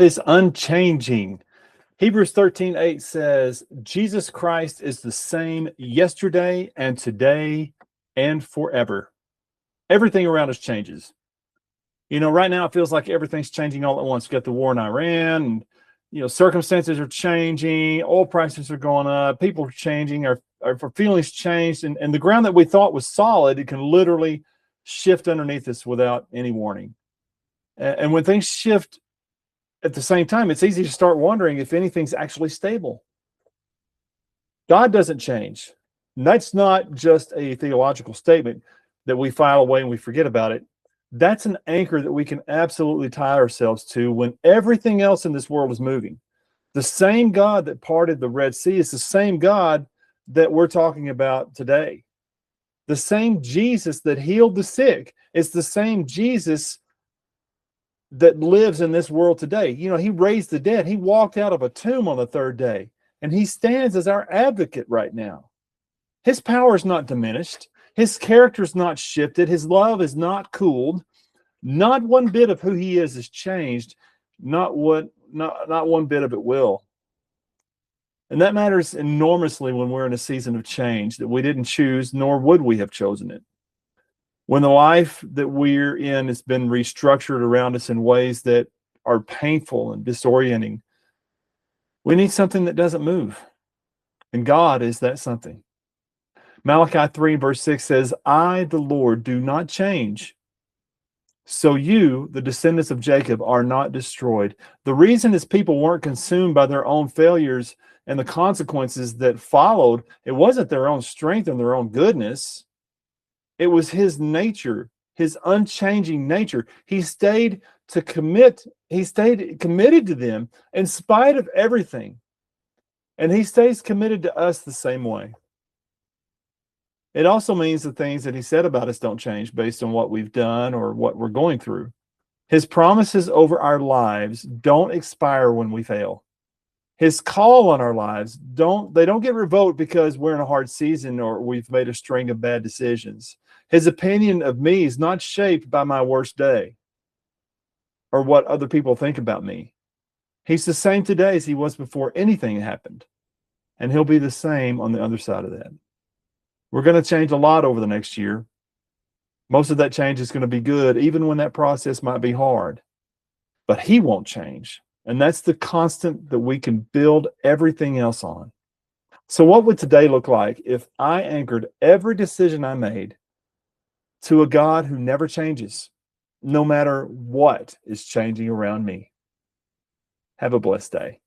Is unchanging. Hebrews 13:8 says, Jesus Christ is the same yesterday and today and forever. Everything around us changes. Right now it feels like everything's changing all at once. You got the war in Iran, and circumstances are changing, oil prices are going up, people are changing, our feelings changed, and the ground that we thought was solid, it can literally shift underneath us without any warning. And when things shift at the same time, it's easy to start wondering if anything's actually stable. God doesn't change. And that's not just a theological statement that we file away and we forget about it. That's an anchor that we can absolutely tie ourselves to when everything else in this world is moving. The same God that parted the Red Sea is the same God that we're talking about today. The same Jesus that healed the sick is the same Jesus that lives in this world today. He raised the dead. He walked out of a tomb on the third day, and he stands as our advocate right now. His power is not diminished. His character is not shifted. His love is not cooled. Not one bit of who he is changed. Not one bit of it will. And that matters enormously when we're in a season of change that we didn't choose, nor would we have chosen it. When the life that we're in has been restructured around us in ways that are painful and disorienting, we need something that doesn't move. And God is that something. Malachi 3 verse 6 says, I, the Lord, do not change. So you, the descendants of Jacob, are not destroyed. The reason is people weren't consumed by their own failures and the consequences that followed. It wasn't their own strength and their own goodness. It was his nature, his unchanging nature. He stayed committed to them in spite of everything. And he stays committed to us the same way. It also means the things that he said about us don't change based on what we've done or what we're going through. His promises over our lives don't expire when we fail. His call on our lives don't get revoked because we're in a hard season or we've made a string of bad decisions. His opinion of me is not shaped by my worst day or what other people think about me. He's the same today as he was before anything happened. And he'll be the same on the other side of that. We're going to change a lot over the next year. Most of that change is going to be good, even when that process might be hard. But he won't change. And that's the constant that we can build everything else on. So what would today look like if I anchored every decision I made to a God who never changes, no matter what is changing around me? Have a blessed day.